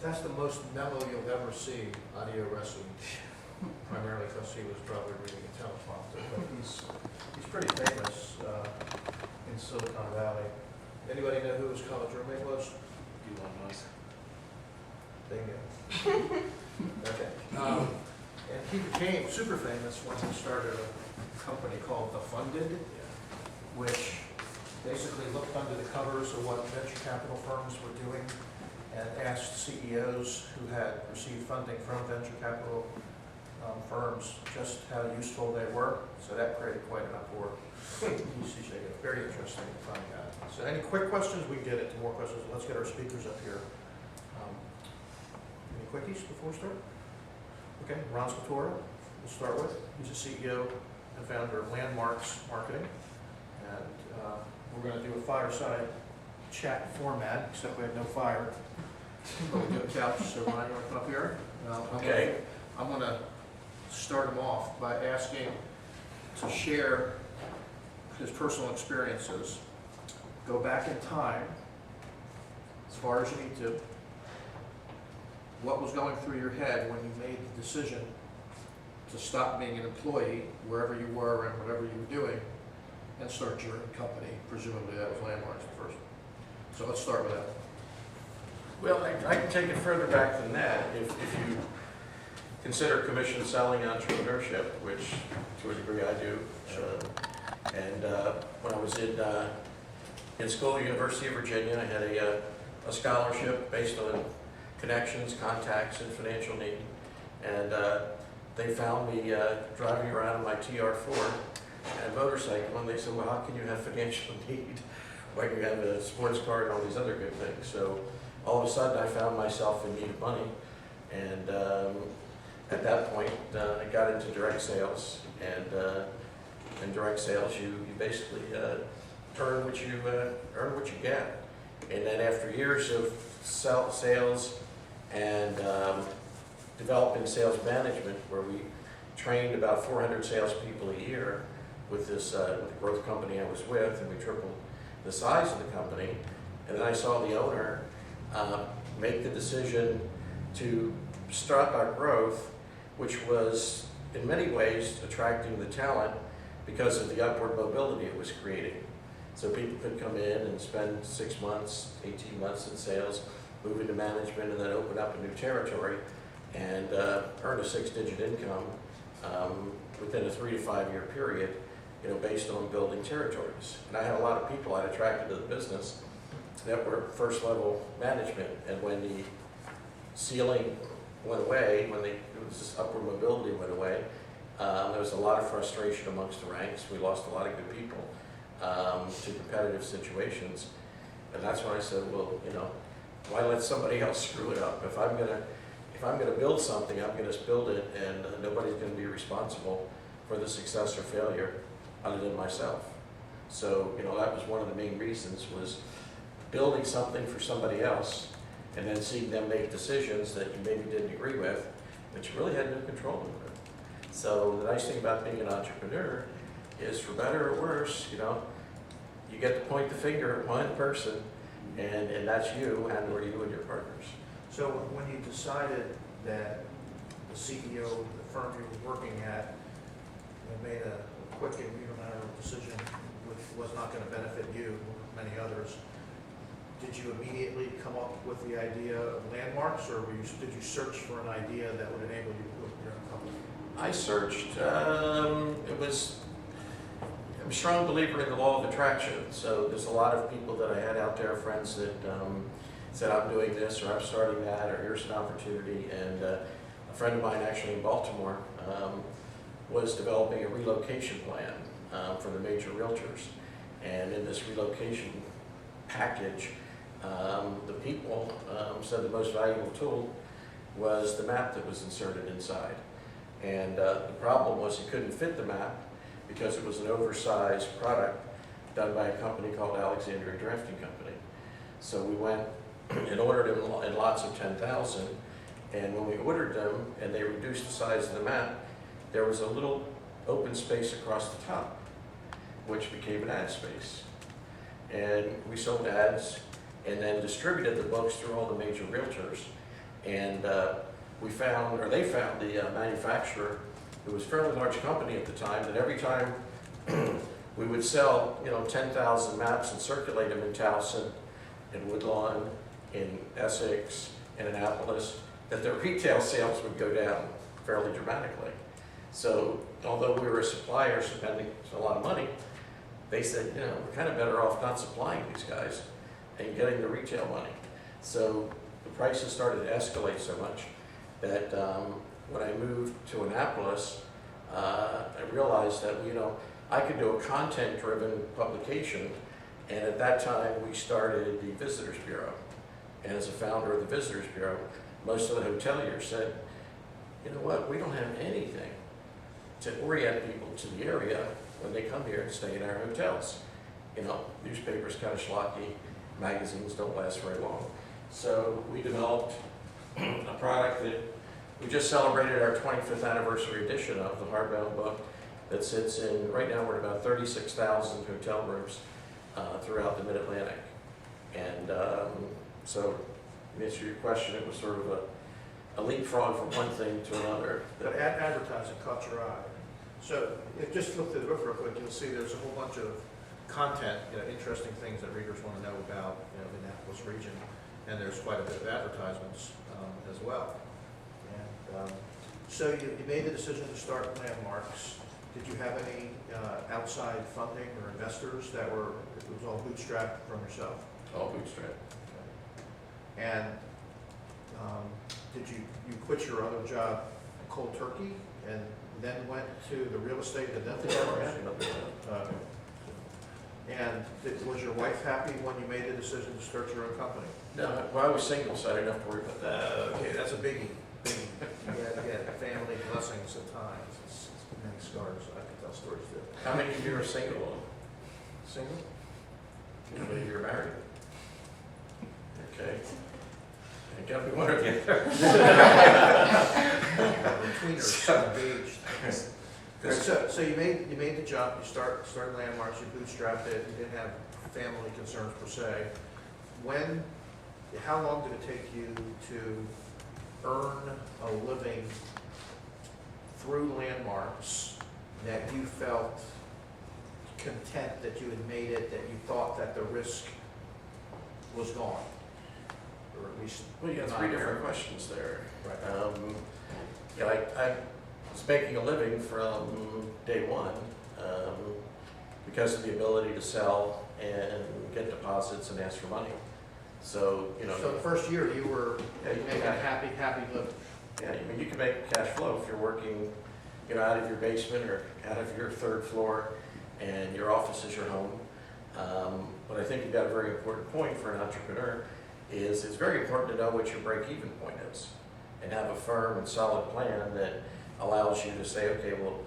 That's the most memo you'll ever see audio wrestling, primarily because he was probably reading a teleprompter. But he's pretty famous in Silicon Valley. Anybody know who his college roommate was? Elon Musk. Bingo. Okay. And he became super famous when he started a company called The Funded, which basically looked under the covers of what venture capital firms were doing and asked CEOs who had received funding from venture capital firms just how useful they were. So that created quite an uproar. He's a very interesting and fun guy. So any quick questions? We can get into more questions. Let's get our speakers up here. Any quickies before we start? Okay, Ron Szpatura, we'll start with. He's the CEO and founder of Landmarks Marketing. And we're going to do a fireside chat format, except we have no fire. But we do a couch, so Ron, you want to come up here? Okay. I'm going to start him off by asking to share his personal experiences. Go back in time, as far as you need to. What was going through your head when you made the decision to stop being an employee, wherever you were and whatever you were doing, and start your own company? Presumably that was Landmarks the first one. So let's start with that. Well, I can take it further back than that. If you consider commission selling entrepreneurship, which to a degree I do. And when I was in school at University of Virginia, I had a scholarship based on connections, contacts, and financial need. And they found me driving around in my TR4 and a motorcycle, and they said, well, how can you have financial need when you have a sports car and all these other good things? So all of a sudden I found myself in need of money, and at that point I got into direct sales, and in direct sales you basically earn what you get. And then after years of sales and developing sales management, where we trained about 400 salespeople a year with this with the growth company I was with, and we tripled the size of the company. And then I saw the owner make the decision to start our growth, which was in many ways attracting the talent because of the upward mobility it was creating. So people could come in and spend 6 months, 18 months in sales, move into management, and then open up a new territory and earn a 6-digit income within a 3 to 5 year period, based on building territories. And I had a lot of people I'd attracted to the business that were first level management, and when the ceiling went away, when this upward mobility went away, there was a lot of frustration amongst the ranks. We lost a lot of good people to competitive situations, and that's when I said, well, why let somebody else screw it up? If I'm gonna build something, I'm gonna build it, and nobody's gonna be responsible for the success or failure other than myself. So that was one of the main reasons, was building something for somebody else and then seeing them make decisions that you maybe didn't agree with, but you really had no control over it. So the nice thing about being an entrepreneur is, for better or worse, you get to point the finger at one person, and that's you, and/or you and your partners. So when you decided that the CEO of the firm you were working at made a quick and unilateral decision which was not going to benefit you or many others, did you immediately come up with the idea of Landmarks, or did you search for an idea that would enable you to open your own company? I searched. I'm a strong believer in the law of attraction. So there's a lot of people that I had out there, friends that said, I'm doing this, or I'm starting that, or here's an opportunity. And a friend of mine actually in Baltimore was developing a relocation plan for the major realtors. And in this relocation package, the people said the most valuable tool was the map that was inserted inside. And the problem was he couldn't fit the map because it was an oversized product done by a company called Alexandria Drafting Company. So we went and ordered them in lots of 10,000, and when we ordered them and they reduced the size of the map, there was a little open space across the top, which became an ad space. And we sold ads and then distributed the books through all the major realtors. And we found, or they found the manufacturer, who was a fairly large company at the time, that every time we would sell, 10,000 maps and circulate them in Towson, in Woodlawn, in Essex, in Annapolis, that their retail sales would go down fairly dramatically. So although we were a supplier spending a lot of money, they said, we're kind of better off not supplying these guys and getting the retail money. So the prices started to escalate so much that when I moved to Annapolis, I realized that, I could do a content-driven publication, and at that time we started the Visitors Bureau. And as a founder of the Visitors Bureau, most of the hoteliers said, you know what, we don't have anything to orient people to the area when they come here and stay in our hotels. Newspapers kind of schlocky, magazines don't last very long. So we developed a product that we just celebrated our 25th anniversary edition of, the hardbound book, that sits in, right now we're at about 36,000 hotel rooms throughout the Mid-Atlantic. And so, to answer your question, it was sort of a leapfrog from one thing to another. But advertising caught your eye. So if just flip through the book real quick, you'll see there's a whole bunch of content, interesting things that readers want to know about, the Annapolis region, and there's quite a bit of advertisements as well. And so you made the decision to start Landmarks. Did you have any outside funding or investors that it was all bootstrapped from yourself? All bootstrapped. Okay. And did you quit your other job cold turkey and then went to the real estate and dental office? And was your wife happy when you made the decision to start your own company? No, well, I was single, so I didn't have to worry about that. Okay, that's a biggie. Yeah, family blessings at times. It's many scars. I can tell stories too. How many of you are single? Single? How many of you are married? Okay. It gotta be one of you. Betweeners, engaged. So you made the jump. You started Landmarks. You bootstrapped it. You didn't have family concerns per se. How long did it take you to earn a living through Landmarks that you felt content that you had made it, that you thought that the risk was gone? Or at least... Well, you got three different questions there. Right. I was making a living from day one because of the ability to sell and get deposits and ask for money. So, So the first year you were making a happy living. Yeah, I mean, you can make cash flow if you're working, out of your basement or out of your third floor and your office is your home. But I think you've got a very important point for an entrepreneur is it's very important to know what your break-even point is and have a firm and solid plan that allows you to say, okay, well,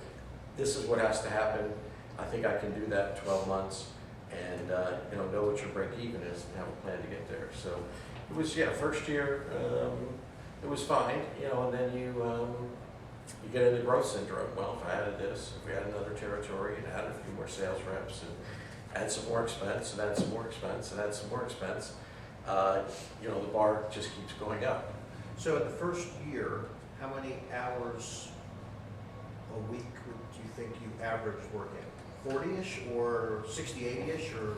this is what has to happen. I think I can do that in 12 months and, know what your break-even is and have a plan to get there. So it was, first year, it was fine, and then you get into growth syndrome. Well, if I added this, if we had another territory and added a few more sales reps and add some more expense and add some more expense and add some more expense, the bar just keeps going up. So in the first year, how many hours a week do you think you averaged working? 40-ish or 60, 80-ish or?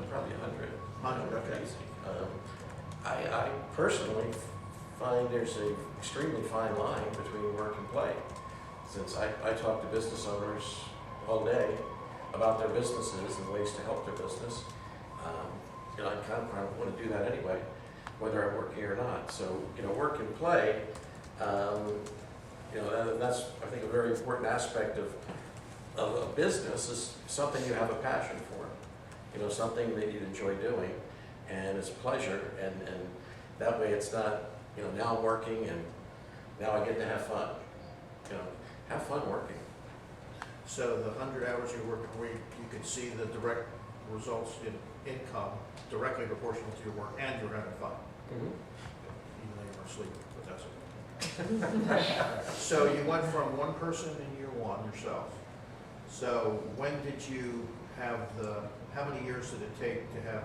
Probably 100. 100, okay. I personally find there's an extremely fine line between work and play. Since I talk to business owners all day about their businesses and ways to help their business, I kind of want to do that anyway, whether I'm working or not. So, work and play, that's, I think, a very important aspect of a business is something you have a passion for, something that you enjoy doing, and it's a pleasure, and that way it's not, now I'm working and now I get to have fun. Have fun working. So the 100 hours you work a week, you can see the direct results in income directly proportional to your work, and you're having fun. Mm-hmm. Even though you weren't sleeping, but that's okay. So you went from one person in year one yourself. So when did you have how many years did it take to have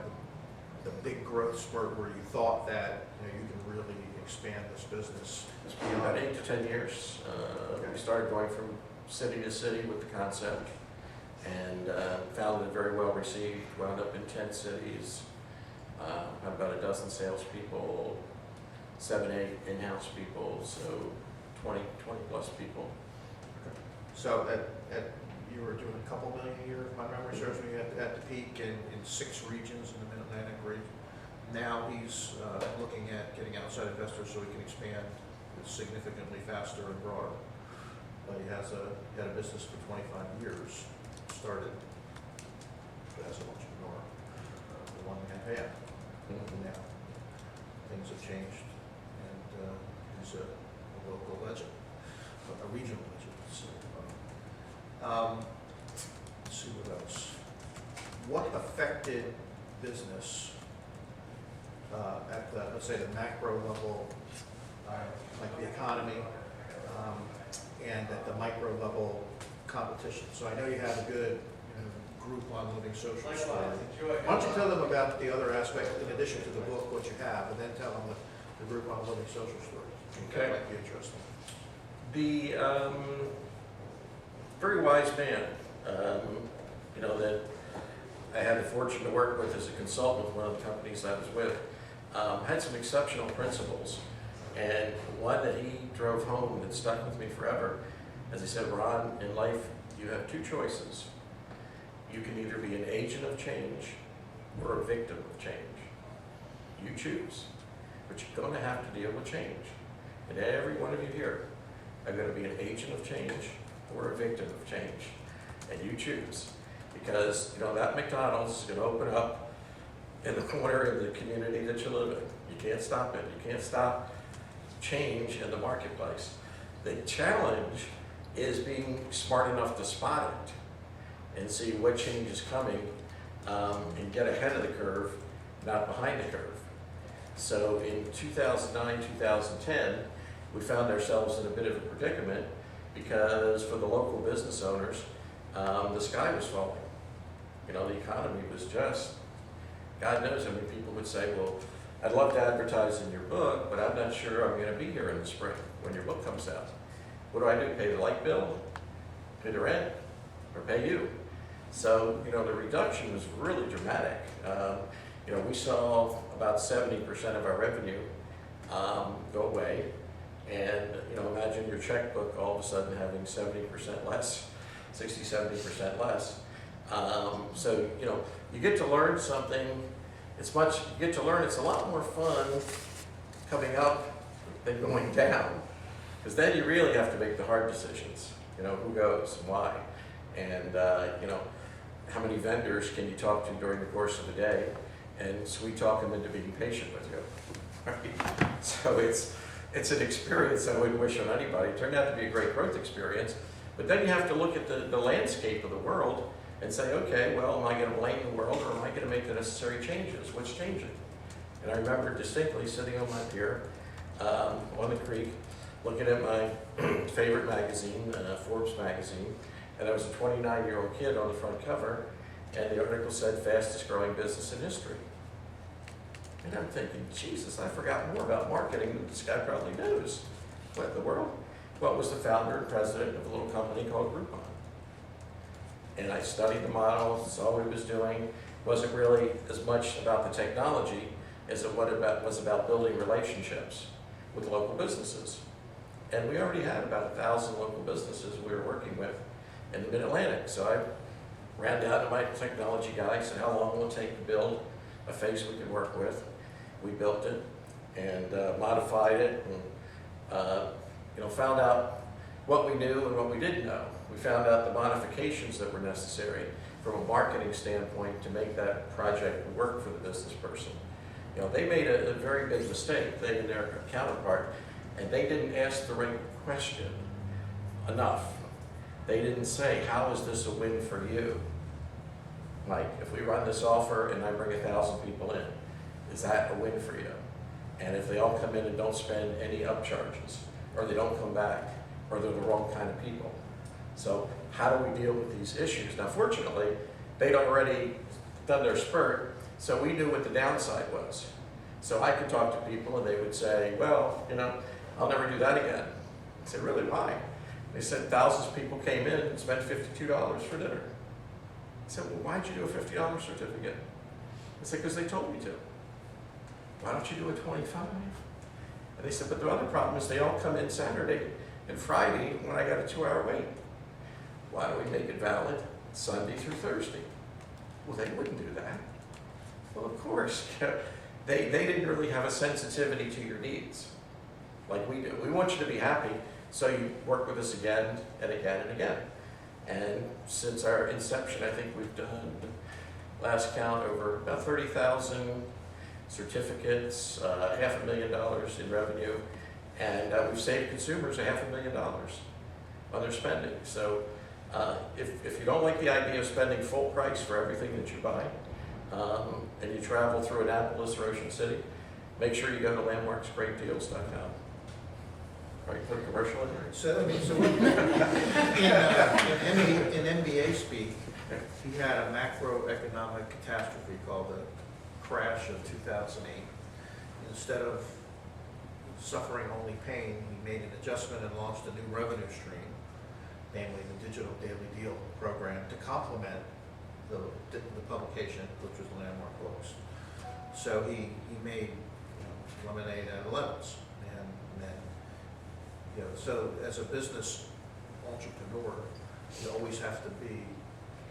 the big growth spurt where you thought that you can really expand this business? It's been about 8 to 10 years. We started going from city to city with the concept, and found it very well received. Wound up in 10 cities, had about a dozen salespeople, 7, 8 in-house people, so 20 plus people. So you were doing a couple million a year, if my memory serves me, at the peak in 6 regions in the Mid-Atlantic region. Now he's looking at getting outside investors so he can expand significantly faster and broader. But he had a business for 25 years, started as an entrepreneur, the one we had. Now things have changed, and he's a local legend, a regional legend. So, let's see what else. What affected business at the, let's say, the macro level, like the economy, and at the micro level competition? So I know you have a good group on Living Social Story. Why don't you tell them about the other aspect, in addition to the book, what you have, and then tell them the group on Living Social Story. Okay. That might be interesting. The very wise man, that I had the fortune to work with as a consultant with one of the companies I was with, had some exceptional principles. And one that he drove home that stuck with me forever, as he said, Ron, in life, you have 2 choices. You can either be an agent of change or a victim of change. You choose, but you're going to have to deal with change. And every one of you here are going to be an agent of change or a victim of change. And you choose, because that McDonald's is going to open up in the corner of the community that you live in. You can't stop it. You can't stop change in the marketplace. The challenge is being smart enough to spot it and see what change is coming, and get ahead of the curve, not behind the curve. So in 2009, 2010, we found ourselves in a bit of a predicament, because for the local business owners, the sky was falling. The economy was just, God knows how many people would say, well, I'd love to advertise in your book, but I'm not sure I'm going to be here in the spring when your book comes out. What do? Pay the light bill, pay the rent, or pay you? So, the reduction was really dramatic. We saw about 70% of our revenue go away. And, imagine your checkbook all of a sudden having 70% less, 60, 70% less. So, you get to learn something. It's a lot more fun coming up than going down. Because then you really have to make the hard decisions. Who goes and why? And, how many vendors can you talk to during the course of the day and sweet talk them into being patient with you? Right? So it's an experience I wouldn't wish on anybody. It turned out to be a great growth experience. But then you have to look at the landscape of the world and say, okay, well, am I going to blame the world, or am I going to make the necessary changes? What's changing? And I remember distinctly sitting on my pier on the creek, looking at my favorite magazine, Forbes magazine, and I was a 29-year-old kid on the front cover, and the article said, fastest growing business in history. And I'm thinking, Jesus, I forgot more about marketing than this guy probably knows. What in the world? Well, it was the founder and president of a little company called Groupon. And I studied the model, saw what he was doing. It wasn't really as much about the technology as it was about building relationships with local businesses. And we already had about 1,000 local businesses we were working with in the Mid-Atlantic. So I ran down to my technology guy, said, how long will it take to build a face we can work with? We built it and modified it, and found out what we knew and what we didn't know. We found out the modifications that were necessary from a marketing standpoint to make that project work for the business person. They made a very big mistake, they and their counterpart, and they didn't ask the right question enough. They didn't say, how is this a win for you? Like, if we run this offer and I bring 1,000 people in, is that a win for you? And if they all come in and don't spend any upcharges, or they don't come back, or they're the wrong kind of people. So how do we deal with these issues? Now, fortunately, they'd already done their spurt, so we knew what the downside was. So I could talk to people and they would say, well, I'll never do that again. I said, really, why? They said thousands of people came in and spent $52 for dinner. I said, well, why'd you do a $50 certificate? I said, because they told me to. Why don't you do a 25? And they said, but the other problem is they all come in Saturday and Friday when I got a 2-hour wait. Why don't we make it valid Sunday through Thursday? Well, they wouldn't do that. Well, of course, they didn't really have a sensitivity to your needs like we do. We want you to be happy, so you work with us again and again and again. And since our inception, I think we've done, last count, over about 30,000 certificates, $500,000 in revenue, and we've saved consumers $500,000 on their spending. So if you don't like the idea of spending full price for everything that you buy, and you travel through Annapolis or Ocean City, make sure you go to landmarksgreatdeals.com. Right, put a commercial in there. So, in MBA speak, he had a macroeconomic catastrophe called the crash of 2008. Instead of suffering only pain, he made an adjustment and launched a new revenue stream, namely the Digital Daily Deal program, to complement the publication, which was Landmark Books. So he made lemonade out of lemons. So as a business entrepreneur, you always have to be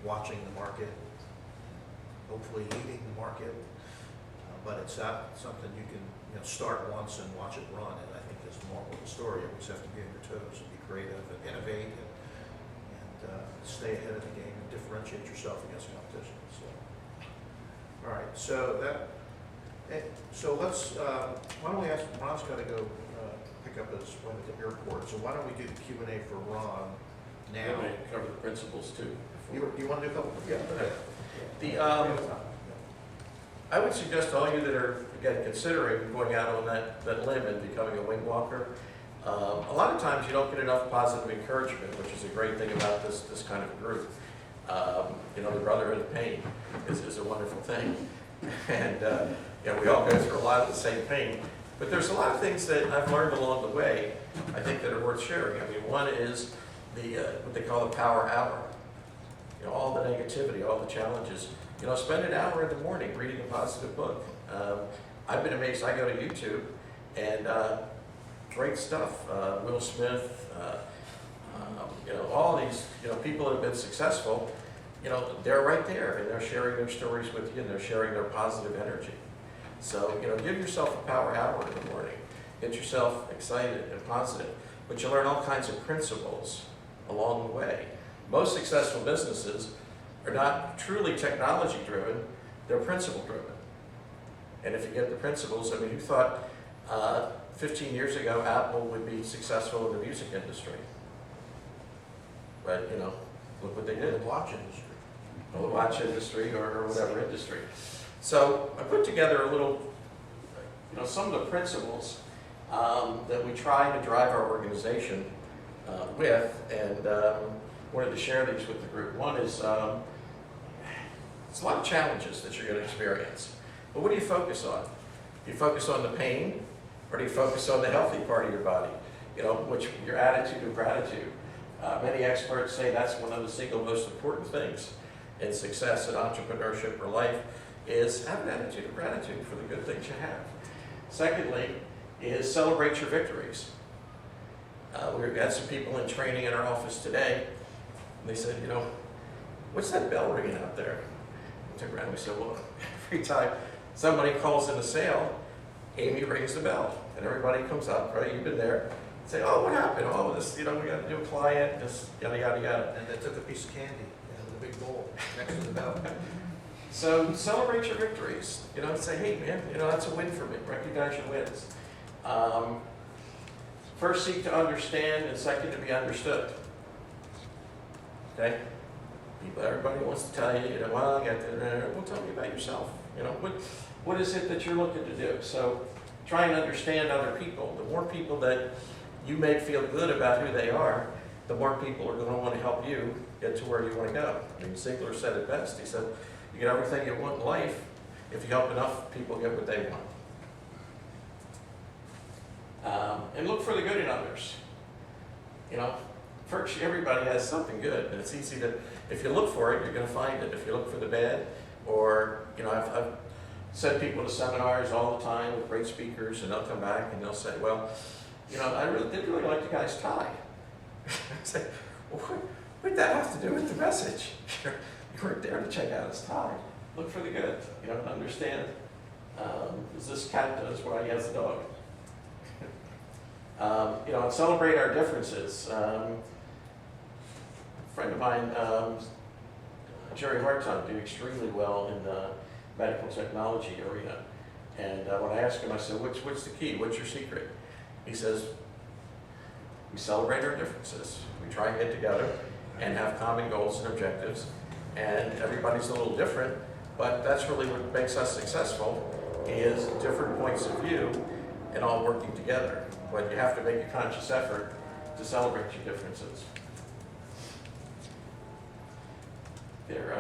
watching the market, hopefully leading the market, but it's not something you can start once and watch it run. And I think that's the moral of the story. You always have to be on your toes and be creative and innovate and stay ahead of the game and differentiate yourself against competition. So, all right. So let's. Why don't we ask? Ron's got to go. Up his way to the airport. So why don't we do the Q&A for Ron now? We may cover the principles too. You want to do a couple? Yeah. Okay. I would suggest to all you that are, again, considering going out on that limb and becoming a wing walker, a lot of times you don't get enough positive encouragement, which is a great thing about this kind of group. The brotherhood of pain is a wonderful thing. And we all go through a lot of the same pain. But there's a lot of things that I've learned along the way, I think, that are worth sharing. I mean, one is what they call the power hour. All the negativity, all the challenges. Spend an hour in the morning reading a positive book. I've been amazed. I go to YouTube and great stuff. Will Smith, all these people that have been successful. They're right there and they're sharing their stories with you and they're sharing their positive energy. So, give yourself a power hour in the morning. Get yourself excited and positive. But you learn all kinds of principles along the way. Most successful businesses are not truly technology driven, they're principle driven. And if you get the principles, I mean, who thought 15 years ago Apple would be successful in the music industry? But, look what they did. The watch industry. Well, the watch industry or whatever industry. So I put together a little, some of the principles that we try to drive our organization with, and wanted to share these with the group. One is, it's a lot of challenges that you're going to experience. But what do you focus on? Do you focus on the pain, or do you focus on the healthy part of your body? Which your attitude of gratitude. Many experts say that's one of the single most important things in success in entrepreneurship or life, is have an attitude of gratitude for the good things you have. Secondly, is celebrate your victories. We've got some people in training in our office today, and they said, what's that bell ringing out there? I took around and we said, well, every time somebody calls in a sale, Amy rings the bell, and everybody comes up, right? You've been there. Say, oh, what happened? Oh, this, we got a new client, just yada, yada, yada. And they took a piece of candy in the big bowl next to the bell. So celebrate your victories. Say, hey man, that's a win for me. Recognize your wins. First, seek to understand, and second, to be understood. Okay? Everybody wants to tell you, well, I got the, well, tell me about yourself. What is it that you're looking to do? So try and understand other people. The more people that you make feel good about who they are, the more people are going to want to help you get to where you want to go. I mean, Ziegler said it best. He said, you get everything you want in life if you help enough people get what they want. And look for the good in others. You know, virtually everybody has something good, and it's easy to, if you look for it, you're going to find it. If you look for the bad, or, you know, I've sent people to seminars all the time with great speakers, and they'll come back and they'll say, well, you know, I didn't really like the guy's tie. I say, well, what did that have to do with the message? You weren't there to check out his tie. Look for the good, you know, understand. As this cat does why he has a dog. You know, and celebrate our differences. A friend of mine, Jerry Hartog, did extremely well in the medical technology arena. And when I asked him, I said, what's the key? What's your secret? He says, we celebrate our differences. We try and get together and have common goals and objectives. And everybody's a little different, but that's really what makes us successful, is different points of view and all working together. But you have to make a conscious effort to celebrate your differences. There,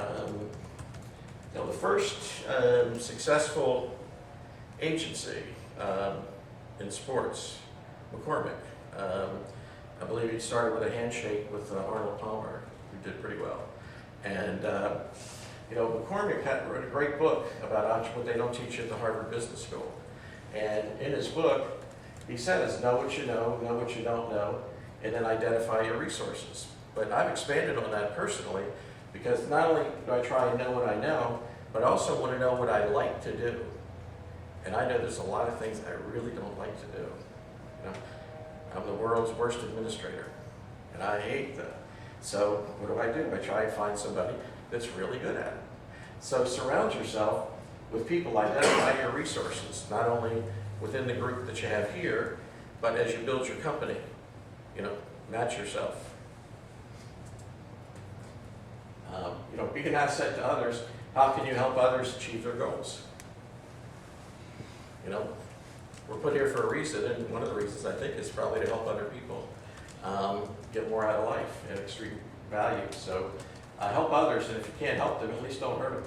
you know, the first successful agency in sports, McCormick. I believe he started with a handshake with Arnold Palmer, who did pretty well. And you know, McCormick wrote a great book about what they don't teach you at the Harvard Business School. And in his book, he says, know what you know what you don't know, and then identify your resources. But I've expanded on that personally, because not only do I try and know what I know, but I also want to know what I like to do. And I know there's a lot of things I really don't like to do. You know, I'm the world's worst administrator, and I hate that. So what do? I try and find somebody that's really good at it. So surround yourself with people, identify your resources, not only within the group that you have here, but as you build your company, you know, match yourself. You know, be an asset to others. How can you help others achieve their goals? You know, we're put here for a reason, and one of the reasons I think is probably to help other people get more out of life and extreme value. So help others, and if you can't help them, at least don't hurt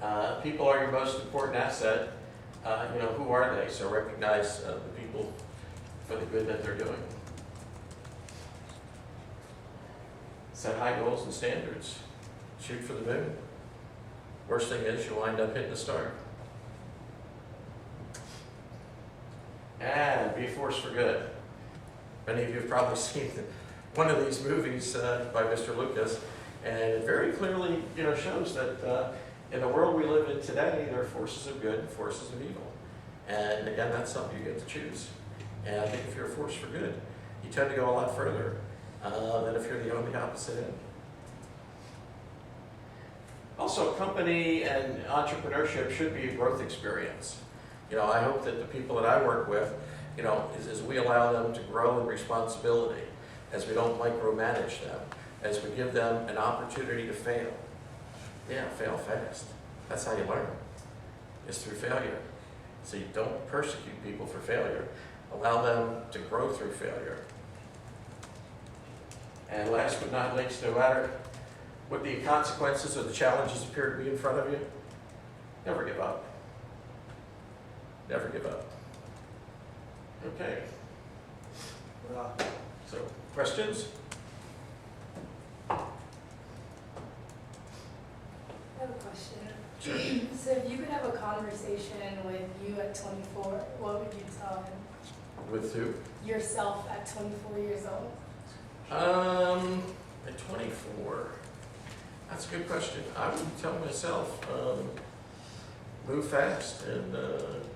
them. People are your most important asset. You know, who are they? So recognize the people for the good that they're doing. Set high goals and standards. Shoot for the moon. Worst thing is you'll wind up hitting the star. And be a force for good. Many of you have probably seen one of these movies by Mr. Lucas, and it very clearly, you know, shows that in the world we live in today, there are forces of good and forces of evil. And again, that's something you get to choose. And I think if you're a force for good, you tend to go a lot further than if you're on the opposite end. Also, company and entrepreneurship should be a growth experience. You know, I hope that the people that I work with, you know, as we allow them to grow in responsibility, as we don't micromanage them, as we give them an opportunity to fail. Yeah, fail fast. That's how you learn, is through failure. So you don't persecute people for failure. Allow them to grow through failure. And last but not least, no matter what the consequences or the challenges appear to be in front of you, never give up. Never give up. Okay. So, questions? I have a question. Sure. So if you could have a conversation with you at 24, what would you tell him? With who? Yourself at 24 years old. At 24, that's a good question. I would tell myself, move fast and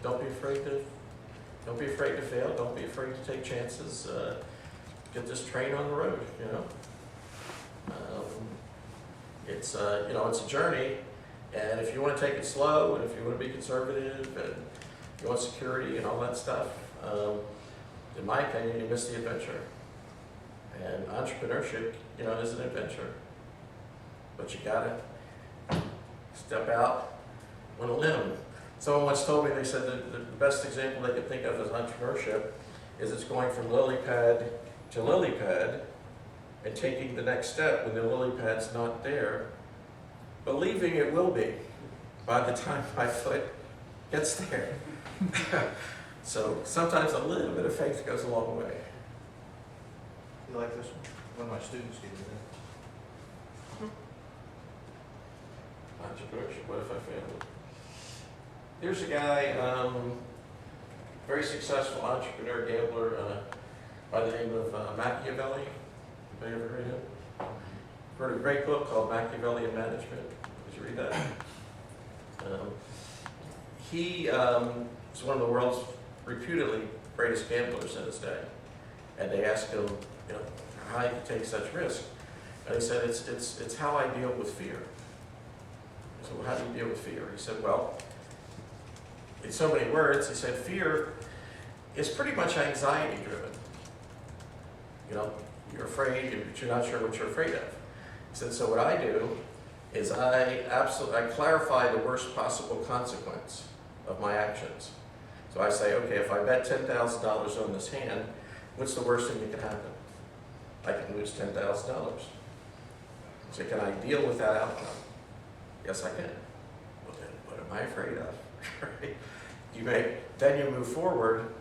don't be afraid to fail. Don't be afraid to take chances. Get this train on the road. You know, it's you know, it's a journey, and if you want to take it slow, and if you want to be conservative, and you want security and all that stuff, in my opinion, you miss the adventure. And entrepreneurship, you know, is an adventure, but you gotta step out on a limb. Someone once told me, they said that the best example they could think of as entrepreneurship is it's going from lily pad to lily pad and taking the next step when the lily pad's not there, believing it will be by the time my foot gets there. So sometimes a little bit of faith goes a long way. You like this one? One of my students gave me that. Entrepreneurship, what if I failed? Here's a guy, very successful entrepreneur, gambler, by the name of Machiavelli. Anybody ever heard of him? Wrote a great book called Machiavellian Management. Did you read that? He was one of the world's reputedly greatest gamblers in his day. And they asked him, you know, how he could take such risk. And he said, it's how I deal with fear. I said, well, how do you deal with fear? He said, well, in so many words, he said, fear is pretty much anxiety driven. You know, you're afraid, but you're not sure what you're afraid of. He said, so what I do is I clarify the worst possible consequence of my actions. So I say, okay, if I bet $10,000 on this hand, what's the worst thing that can happen? I can lose $10,000. So can I deal with that outcome? Yes, I can. Well, then what am I afraid of? Then you move forward,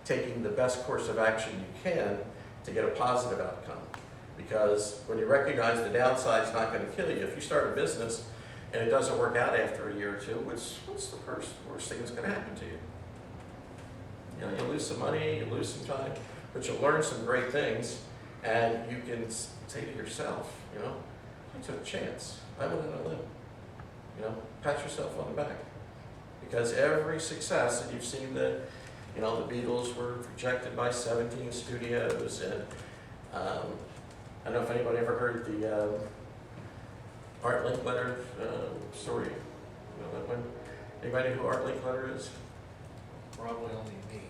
taking the best course of action you can to get a positive outcome. Because when you recognize the downside is not going to kill you, if you start a business and it doesn't work out after a year or two, what's the worst thing that's going to happen to you? You know, you lose some money, you lose some time, but you'll learn some great things, and you can say to yourself, you know, I took a chance. I went on a limb. You know, pat yourself on the back. Because every success that you've seen, the Beatles were rejected by 17 studios, and I don't know if anybody ever heard the Art Linkletter story. You know that one? Anybody know who Art Linkletter is? Probably only me.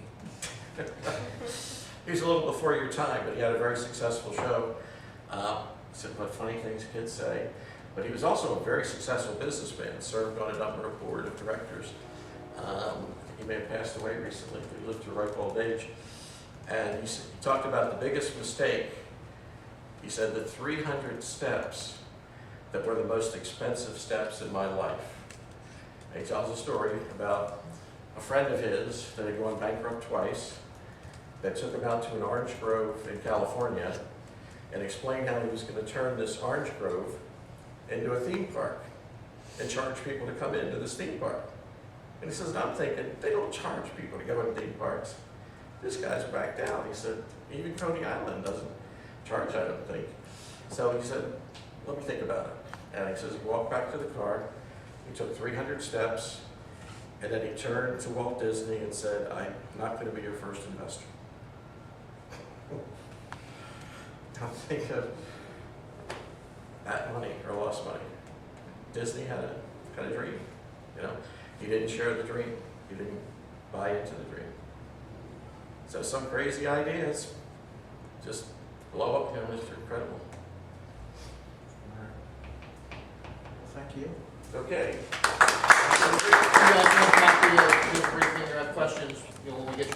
He was a little before your time, but he had a very successful show. Said what funny things kids say. But he was also a very successful businessman, served on a number of board of directors. He may have passed away recently, but he lived to a ripe old age. And he talked about the biggest mistake. He said the 300 steps that were the most expensive steps in my life. And he tells a story about a friend of his that had gone bankrupt twice, that took him out to an orange grove in California and explained how he was going to turn this orange grove into a theme park and charge people to come into this theme park. And he says, and I'm thinking, they don't charge people to go into theme parks. This guy's backed out. He said, even Coney Island doesn't charge, I don't think. So he said, let me think about it. And he says he walked back to the car, he took 300 steps, and then he turned to Walt Disney and said, I'm not going to be your first investor. Now think of that money or lost money. Disney had a dream, you know. He didn't share the dream. He didn't buy into the dream. So some crazy ideas just blow up, you know, it's incredible. Well, thank you. Okay. You guys want to talk to you, briefing, questions, when we get